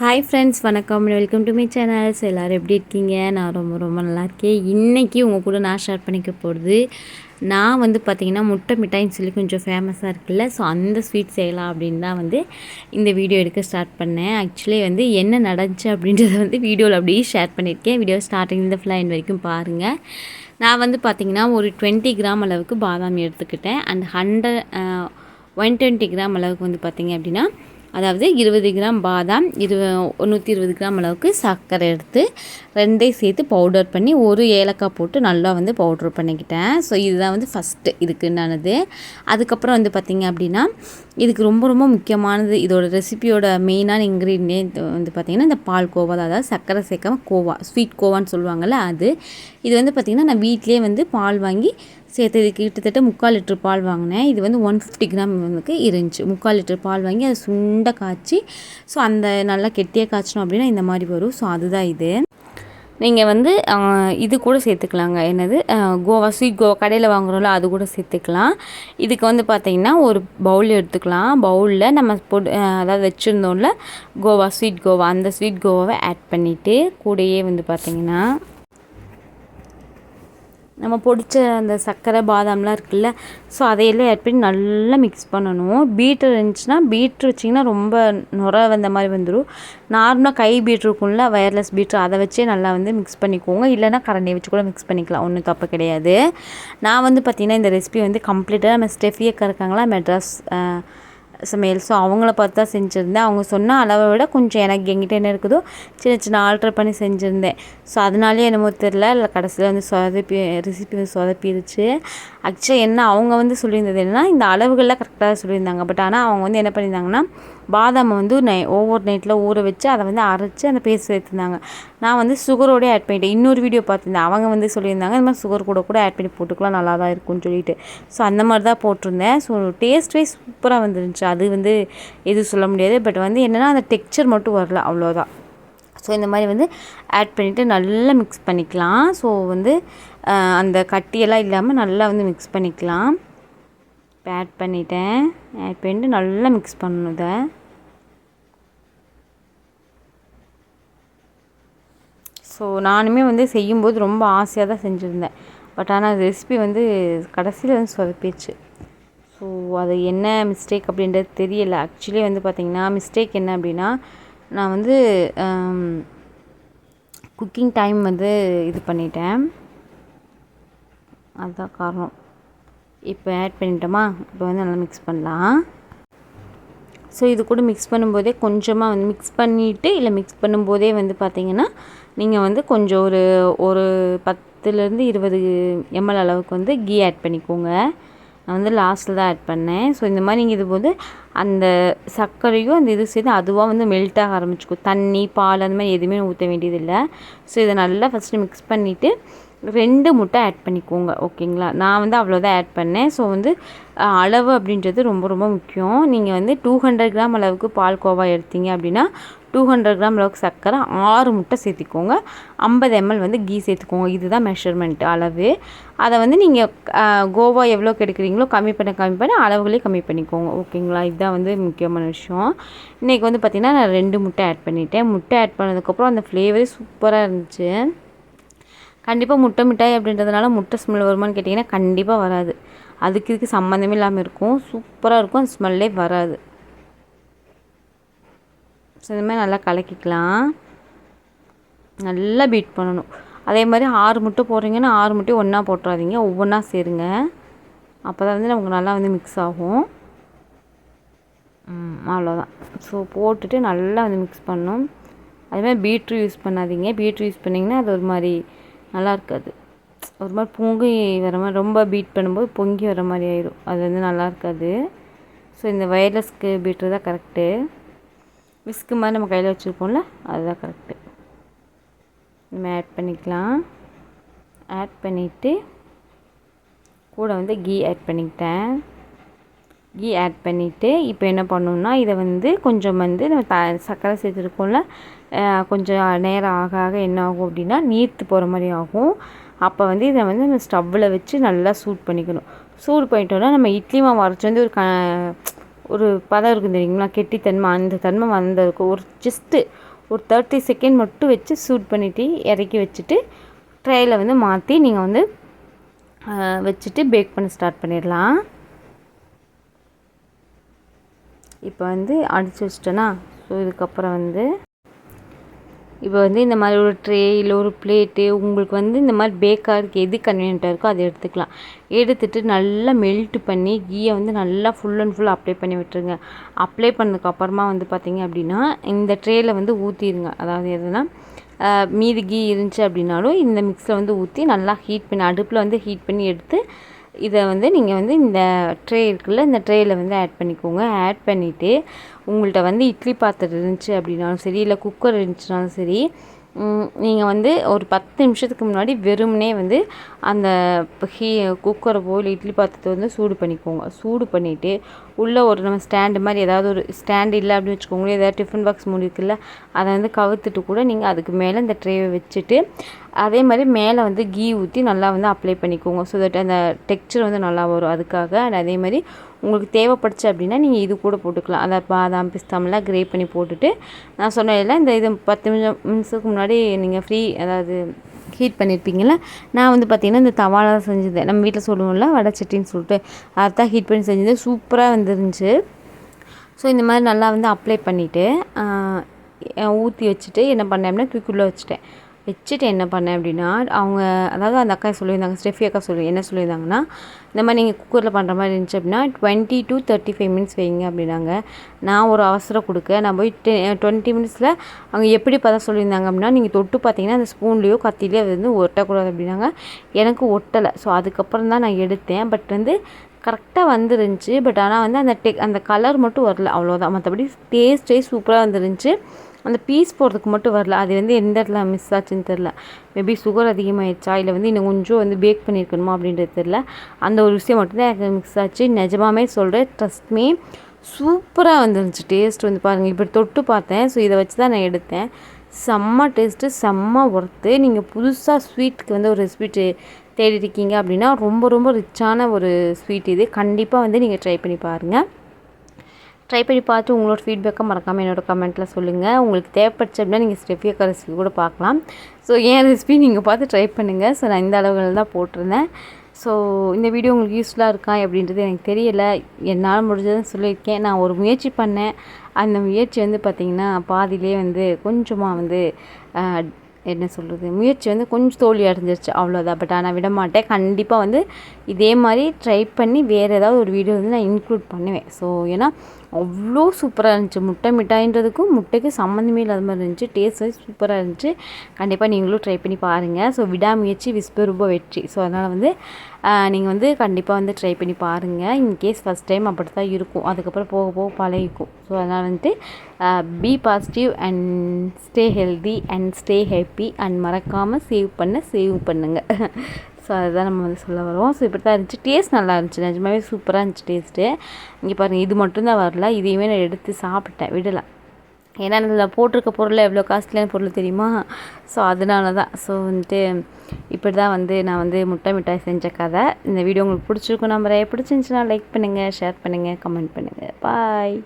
Hi friends, வணக்கம். Welcome to my channels. எல்லோரும் எப்படி இருக்கீங்க? நான் ரொம்ப ரொம்ப நல்லா இருக்கேன். இன்றைக்கி உங்கள் கூட நான் ஷேர் பண்ணிக்க போகிறது, நான் பார்த்திங்கன்னா முட்டை மிட்டாயின்னு சொல்லி கொஞ்சம் ஃபேமஸாக இருக்குல்ல, ஸோ அந்த ஸ்வீட் செய்யலாம் அப்படின்னு தான் இந்த வீடியோ எடுக்க ஸ்டார்ட் பண்ணேன். ஆக்சுவலி என்ன நடந்துச்சு அப்படின்றத வீடியோவில் அப்படியே ஷேர் பண்ணியிருக்கேன். வீடியோ ஸ்டார்டிங்லேருந்து ஃபுல்லாக என் வரைக்கும் பாருங்கள். நான் பார்த்திங்கன்னா ஒரு 20 கிராம் அளவுக்கு பாதாம் எடுத்துக்கிட்டேன். அண்ட் 120 கிராம் அளவுக்கு பார்த்திங்க அப்படின்னா, அதாவது 20 கிராம் பாதாம், 120 கிராம் அளவுக்கு சர்க்கரை எடுத்து ரெண்டையும் சேர்த்து பவுடர் பண்ணி ஒரு ஏலக்காய் போட்டு நல்லா பவுட்ரு பண்ணிக்கிட்டேன். ஸோ இதுதான் ஃபஸ்ட்டு இதுக்குண்டானது. அதுக்கப்புறம் பார்த்திங்க அப்படின்னா, இதுக்கு ரொம்ப ரொம்ப முக்கியமானது, இதோட ரெசிபியோட மெயினான இன்க்ரீடியன்ட் பார்த்திங்கன்னா இந்த பால் கோவா தான். அதாவது சர்க்கரை சேர்க்காம கோவா, ஸ்வீட் கோவான்னு சொல்லுவாங்கள்ல அது. இது பார்த்திங்கன்னா நான் வீட்டிலே பால் வாங்கி சேர்த்து இதுக்கு கிட்டத்தட்ட 3/4 லிட்டர் பால் வாங்கினேன். இது 150 கிராம் இருந்துச்சு. 3/4 லிட்டர் பால் வாங்கி அதை சுண்டை காய்ச்சி, ஸோ அந்த நல்லா கெட்டியாக காய்ச்சணும் அப்படின்னா இந்த மாதிரி வரும். ஸோ அதுதான் இது. நீங்கள் இது கூட சேர்த்துக்கலாங்க. என்னது கோவா, ஸ்வீட் கோவா கடையில் வாங்குகிறோம்ல, அது கூட சேர்த்துக்கலாம். இதுக்கு பார்த்தீங்கன்னா ஒரு பவுல் எடுத்துக்கலாம். பவுலில் நம்ம அதாவது வச்சுருந்தோம்ல கோவா, ஸ்வீட் கோவா, அந்த ஸ்வீட் கோவாவை ஆட் பண்ணிவிட்டு கூடயே பார்த்திங்கன்னா நம்ம பொடிச்ச அந்த சர்க்கரை பாதாம்லாம் இருக்குல்ல, ஸோ அதையெல்லாம் ஆட் பண்ணி நல்லா மிக்ஸ் பண்ணணும். பீட்ரு இருந்துச்சுன்னா பீட்ரு வச்சிங்கன்னா ரொம்ப நுர வந்த மாதிரி வந்துடும். நார்மலாக கை பீட்ரு இருக்கும்ல, வயர்லெஸ் பீட்ரு, அதை வச்சே நல்லா மிக்ஸ் பண்ணிக்கோங்க. இல்லைனா கரண்டியை வச்சு கூட மிக்ஸ் பண்ணிக்கலாம், ஒன்றும் தப்பு கிடையாது. நான் பார்த்திங்கன்னா இந்த ரெசிபி கம்ப்ளீட்டாக நம்ம ஸ்டெஃபியக்கா இருக்காங்களா, மெட்ராஸ் சமையல், ஸோ அவங்கள பார்த்து தான் செஞ்சுருந்தேன். அவங்க சொன்ன அளவை விட கொஞ்சம் எனக்கு எங்கிட்ட என்ன இருக்குதோ சின்ன சின்ன ஆல்ட்ரு பண்ணி செஞ்சுருந்தேன். ஸோ அதனாலே என்னமோ தெரில, இல்லை கடைசியில் ரெசிபி சொதப்பிடுச்சு. ஆக்சுவலாக என்ன அவங்க சொல்லியிருந்தது என்னென்னா, இந்த அளவுகளில் கரெக்டாக சொல்லியிருந்தாங்க. பட் ஆனால் அவங்க என்ன பண்ணியிருந்தாங்கன்னா, பாதாமை ஓவர் நைட்டில் ஊற வச்சு அதை அரைச்சி அந்த பேஸ்ட் சேர்த்துருந்தாங்க. நான் சுகரோடய ஆட் பண்ணிட்டேன். இன்னொரு வீடியோ பார்த்துருந்தேன், அவங்க சொல்லியிருந்தாங்க இந்த மாதிரி சுகர் கூட ஆட் பண்ணி போட்டுக்கலாம், நல்லா தான் இருக்கும்னு சொல்லிட்டு. ஸோ அந்த மாதிரி தான் போட்டிருந்தேன். ஸோ டேஸ்ட் வைஸ் சூப்பராக வந்துருந்துச்சு. அது எதுவும் சொல்ல முடியாது. பட் என்னென்னா அந்த டெக்ஸ்சர் மட்டும் வரல, அவ்வளோதான். ஸோ இந்த மாதிரி ஆட் பண்ணிவிட்டு நல்லா மிக்ஸ் பண்ணிக்கலாம். ஸோ அந்த கட்டியெல்லாம் இல்லாமல் நல்லா மிக்ஸ் பண்ணிக்கலாம். இப்போ ஆட் பண்ணிவிட்டு நல்லா மிக்ஸ் பண்ணணும். இதை ஸோ நானுமே செய்யும்போது ரொம்ப ஆசையாக தான் செஞ்சுருந்தேன். பட் ஆனால் ரெசிபி கடைசியில் சொதப்பிடுச்சு. ஸோ அது என்ன மிஸ்டேக் அப்படின்றது தெரியலை. ஆக்சுவலி பார்த்திங்கன்னா மிஸ்டேக் என்ன அப்படின்னா, நான் குக்கிங் டைம் இது பண்ணிட்டேன், அதுதான் காரணம். இப்போ ஆட் பண்ணிட்டோமா, இப்போ நல்லா மிக்ஸ் பண்ணலாம். ஸோ இது கூட மிக்ஸ் பண்ணும்போதே கொஞ்சமாக மிக்ஸ் பண்ணிவிட்டு, இல்லை மிக்ஸ் பண்ணும்போதே பார்த்திங்கன்னா நீங்கள் கொஞ்சம் ஒரு 10லேருந்து 20 ml அளவுக்கு கீ ஆட் பண்ணிக்கோங்க. நான் லாஸ்ட்டில் தான் ஆட் பண்ணேன். ஸோ இந்த மாதிரி நீங்கள் இது அந்த சர்க்கரையும் அந்த இது சேர்த்து அதுவாக மெல்ட்டாக ஆரம்பிச்சிக்கும். தண்ணி, பால் அந்த மாதிரி எதுவுமே ஊற்ற வேண்டியதில்லை. ஸோ இதை நல்லா ஃபஸ்ட்டு மிக்ஸ் பண்ணிவிட்டு 2 முட்டை ஆட் பண்ணிக்கோங்க, ஓகேங்களா. நான் அவ்வளோதான் ஆட் பண்ணேன். ஸோ அளவு அப்படின்றது ரொம்ப ரொம்ப முக்கியம். நீங்கள் 200 கிராம் அளவுக்கு பால் கோவா எடுத்தீங்க அப்படின்னா 200 கிராம் அளவுக்கு சர்க்கரை, 6 முட்டை சேர்த்திக்கோங்க, 50 ml கீ சேர்த்துக்கோங்க. இதுதான் மெஷர்மெண்ட் அளவு. அதை நீங்கள் கோவா எவ்வளோக்கு எடுக்கிறீங்களோ கம்மி பண்ண அளவுகளே கம்மி பண்ணிக்கோங்க, ஓகேங்களா. இதுதான் முக்கியமான விஷயம். இன்றைக்கி பார்த்திங்கன்னா நான் 2 முட்டை ஆட் பண்ணிட்டேன். முட்டை ஆட் பண்ணதுக்கப்புறம் அந்த ஃப்ளேவரே சூப்பராக இருந்துச்சு. கண்டிப்பாக முட்டை மிட்டாய் அப்படின்றதுனால முட்டை ஸ்மெல் வருமானு கேட்டிங்கன்னா கண்டிப்பாக வராது. இதுக்கு சம்மந்தமே இல்லாமல் இருக்கும், சூப்பராக இருக்கும், அந்த ஸ்மெல்லே வராது. ஸோ இந்த மாதிரி நல்லா கலக்கிக்கலாம், நல்லா பீட் பண்ணணும். அதே மாதிரி 6 முட்டை போடுறீங்கன்னா 6 முட்டையும் ஒன்றா போட்டுறாதீங்க, ஒவ்வொன்றா சேருங்க. அப்போ தான் நமக்கு நல்லா மிக்ஸ் ஆகும். அவ்வளோதான். ஸோ போட்டுட்டு நல்லா மிக்ஸ் பண்ணணும். அதேமாதிரி பீட்ரு யூஸ் பண்ணாதீங்க. பீட்ரு யூஸ் பண்ணிங்கன்னா அது ஒரு மாதிரி நல்லா இருக்காது, ஒரு மாதிரி பொங்கி வர மாதிரி, ரொம்ப பீட் பண்ணும்போது பொங்கி வர மாதிரி ஆயிடும். அது நல்லா இருக்காது. ஸோ இந்த வயர்லெஸ்க்கு பீட்ரு தான் கரெக்டு. விஸ்கு மாதிரி நம்ம கையில் வச்சுருப்போம்ல, அதுதான் கரெக்டு. நம்ம ஆட் பண்ணிக்கலாம். ஆட் பண்ணிவிட்டு கூட கீ ஆட் பண்ணிக்கிட்டேன். கீ ஆட் பண்ணிவிட்டு இப்போ என்ன பண்ணணுன்னா, இதை கொஞ்சம் நம்ம சர்க்கரை சேர்த்துருக்கோம்ல, கொஞ்சம் நேரம் ஆக ஆக என்ன ஆகும் அப்படின்னா நீர்த்து போகிற மாதிரி ஆகும். அப்போ இதை நம்ம ஸ்டவ்வில் வச்சு நல்லா சூட் பண்ணிக்கணும். சூடு பண்ணிட்டோன்னா நம்ம இட்லி மாவு அரைச்சி ஒரு பதம் இருக்கும் தெரியுங்களா, கெட்டித்தன்மை, அந்த தன்மை வந்ததுக்கு ஒரு ஜஸ்ட்டு ஒரு 30 செகண்ட் மட்டும் வச்சு சூட் பண்ணிவிட்டு இறக்கி வச்சுட்டு ட்ரேயில் வந்து மாற்றி நீங்கள் வந்து வச்சுட்டு பேக் பண்ண ஸ்டார்ட் பண்ணிடலாம். இப்போ வந்து அடித்து வச்சிட்டேன்னா, ஸோ இதுக்கப்புறம் வந்து இப்போ வந்து இந்த மாதிரி ஒரு ட்ரே இல்லை ஒரு பிளேட்டு உங்களுக்கு வந்து இந்த மாதிரி பேக் ஆகிறதுக்கு எது கன்வீனியண்ட்டாக இருக்கோ அதை எடுத்துக்கலாம். எடுத்துகிட்டு நல்லா மெல்ட் பண்ணி கீயை வந்து நல்லா ஃபுல் அண்ட் ஃபுல் அப்ளை பண்ணி விட்டுருங்க. அப்ளை பண்ணதுக்கப்புறமா வந்து பார்த்திங்க அப்படின்னா இந்த ட்ரேயில் வந்து ஊற்றிடுங்க. அதாவது எதுனா மீதி கீ இருந்துச்சு அப்படின்னாலும் இந்த மிக்ஸில் வந்து ஊற்றி நல்லா ஹீட் பண்ணி அடுப்பில் வந்து ஹீட் பண்ணி எடுத்து இதை வந்து நீங்கள் வந்து இந்த ட்ரே இருக்குல்ல, இந்த ட்ரேயில் வந்து ஆட் பண்ணிக்கோங்க. ஆட் பண்ணிவிட்டு உங்கள்கிட்ட வந்து இட்லி பாத்திரம் இருந்துச்சு அப்படின்னாலும் சரி, இல்லை குக்கர் இருந்துச்சுனாலும் சரி, நீங்கள் வந்து ஒரு 10 நிமிஷத்துக்கு முன்னாடி வெறுமனே வந்து அந்த குக்கரை இல்லை இட்லி பாத்திரத்தை வந்து சூடு பண்ணிக்கோங்க. சூடு பண்ணிவிட்டு உள்ளே ஒரு நம்ம ஸ்டாண்டு மாதிரி ஏதாவது ஒரு ஸ்டாண்டு இல்லை அப்படின்னு வச்சுக்கோங்களேன், ஏதாவது டிஃபன் பாக்ஸ் மூடி இருக்குல்ல, அதை வந்து கவுத்துட்டு கூட நீங்கள் அதுக்கு மேலே இந்த ட்ரேவை வச்சுட்டு அதே மாதிரி மேலே வந்து கீ ஊற்றி நல்லா வந்து அப்ளை பண்ணிக்கோங்க. ஸோ தட் அந்த டெக்ஸ்சர் வந்து நல்லா வரும். அதுக்காக அதே மாதிரி உங்களுக்கு தேவைப்படுச்சு அப்படின்னா நீங்கள் இது கூட போட்டுக்கலாம். அதை பாதாம் பிஸ்தாமெல்லாம் கிரேட் பண்ணி போட்டுட்டு நான் சொன்னதில்ல இந்த இது 10 நிமிஷத்துக்கு முன்னாடி நீங்கள் அதாவது ஹீட் பண்ணியிருப்பீங்கள, நான் வந்து பார்த்திங்கன்னா இந்த தவால தான் செஞ்சுருந்தேன். நம்ம வீட்டில் சொல்லுவோம்ல வடை சட்டின்னு சொல்லிட்டு, அதைத்தான் ஹீட் பண்ணி செஞ்சது. சூப்பராக வந்துருந்துச்சு. ஸோ இந்த மாதிரி நல்லா வந்து அப்ளை பண்ணிவிட்டு ஊற்றி வச்சுட்டு என்ன பண்ணேன் அப்படின்னா தூக்கிக்குள்ளே வச்சுட்டு என்ன பண்ணேன் அப்படின்னா அவங்க அதாவது அந்த அக்கா சொல்லியிருந்தாங்க, ஸ்டெஃபி அக்கா என்ன சொல்லியிருந்தாங்கன்னா, இந்த மாதிரி நீங்கள் குக்கரில் பண்ணுற மாதிரி இருந்துச்சு அப்படின்னா 20 to 35 மினிட்ஸ் வைங்க அப்படின்னாங்க. நான் ஒரு அவசரம் கொடுக்க நான் போய் 20 மினிட்ஸில் அவங்க எப்படி பார்த்தா சொல்லியிருந்தாங்க அப்படின்னா, நீங்கள் தொட்டு பார்த்தீங்கன்னா அந்த ஸ்பூன்லேயோ கத்திலேயோ அது வந்து ஒட்டக்கூடாது அப்படின்னாங்க. எனக்கு ஒட்டலை. ஸோ அதுக்கப்புறம் தான் நான் எடுத்தேன். பட் வந்து கரெக்டாக வந்துருந்துச்சு. பட் ஆனால் வந்து அந்த கலர் மட்டும் வரல, அவ்வளோதான். மற்றபடி டேஸ்ட்டே சூப்பராக வந்துருந்துச்சு. அந்த பீஸ் போடுறதுக்கு மட்டும் வரல. அது வந்து எந்த இடத்துல மிஸ் ஆச்சுன்னு தெரில. மேபி சுகர் அதிகமாகிடுச்சா இல்லை வந்து இன்னும் கொஞ்சம் வந்து பேக் பண்ணியிருக்கணுமா அப்படின்றது தெரில. அந்த ஒரு விஷயம் மட்டும்தான் எனக்கு மிக்ஸ் ஆச்சு. நிஜமாமே சொல்கிறேன், ட்ரஸ்ட் மீ, சூப்பராக வந்துருந்துச்சு. டேஸ்ட் வந்து பாருங்கள், இப்படி தொட்டு பார்த்தேன். ஸோ இதை வச்சு தான் நான் எடுத்தேன். செம்ம டேஸ்ட்டு, செம்ம ஒர்த்து. நீங்கள் புதுசாக ஸ்வீட்டுக்கு வந்து ஒரு ரெசிபி தேடிருக்கீங்க அப்படின்னா ரொம்ப ரொம்ப ரிச்சான ஒரு ஸ்வீட் இது. கண்டிப்பாக வந்து நீங்கள் ட்ரை பண்ணி பாருங்கள். ட்ரை பண்ணி பார்த்து உங்களோட ஃபீட்பேக்கை மறக்காமல் என்னோட கமெண்ட்டில் சொல்லுங்கள். உங்களுக்கு தேவைப்படுச்சு அப்படின்னா நீங்கள் ஸ்டெஃபி அக்கா ரெசிபி கூட பார்க்கலாம். ஸோ என் ரெசிபி நீங்கள் பார்த்து ட்ரை பண்ணுங்கள். ஸோ நான் இந்த அளவுகள் தான் போட்டிருந்தேன். ஸோ இந்த வீடியோ உங்களுக்கு யூஸ்ஃபுல்லாக இருக்கா அப்படின்றது எனக்கு தெரியலை. என்னால் முடிஞ்சதுன்னு சொல்லியிருக்கேன். நான் ஒரு முயற்சி பண்ணேன். அந்த முயற்சி வந்து பார்த்திங்கன்னா பாதியிலே வந்து கொஞ்சமாக வந்து என்ன சொல்கிறது, முயற்சி வந்து கொஞ்சம் தோல்வி அடைஞ்சிருச்சு, அவ்வளோதான். பட் ஆனால் விட மாட்டேன். கண்டிப்பாக வந்து இதே மாதிரி ட்ரை பண்ணி வேறு ஏதாவது ஒரு வீடியோ வந்து நான் இன்க்ளூட் பண்ணுவேன். ஸோ ஏன்னா அவ்வளோ சூப்பராக இருந்துச்சு. முட்டை மிட்டாயின்றதுக்கும் முட்டைக்கு சம்மந்தமே இல்லாத மாதிரி இருந்துச்சு. டேஸ்ட் வைஸ் சூப்பராக இருந்துச்சு. கண்டிப்பாக நீங்களும் ட்ரை பண்ணி பாருங்கள். ஸோ விடாமுயற்சி விஸ்வரூப வெற்றி. ஸோ அதனால் வந்து நீங்கள் வந்து கண்டிப்பாக வந்து ட்ரை பண்ணி பாருங்கள். இன்கேஸ் ஃபஸ்ட் டைம் அப்படி தான் இருக்கும், அதுக்கப்புறம் போக போக பழகிக்கும். ஸோ அதனால் வந்துட்டு be positive and stay healthy and stay happy and மறக்காமல் சேவ் பண்ணுங்கள். ஸோ அதுதான் நம்ம வந்து சொல்ல வரோம். ஸோ இப்படி தான் இருந்துச்சு. டேஸ்ட் நல்லா இருந்துச்சு, நிஜமாவே சூப்பராக இருந்துச்சு டேஸ்ட்டு. இங்கே பாருங்கள், இது மட்டும்தான் வரல. இதையுமே நான் எடுத்து சாப்பிட்டேன், விடலை. ஏன்னா அதில் போட்டிருக்க பொருள் எவ்வளோ காஸ்ட்லியான பொருள் தெரியுமா? ஸோ அதனால தான். ஸோ வந்துட்டு இப்படி தான் வந்து நான் வந்து முட்டை மிட்டாய் செஞ்ச கதை. இந்த வீடியோ உங்களுக்கு பிடிச்சிருக்கும் நம்புறேன். பிடிச்சிருந்துச்சுன்னா லைக் பண்ணுங்கள், ஷேர் பண்ணுங்கள், கமெண்ட் பண்ணுங்கள். பாய்.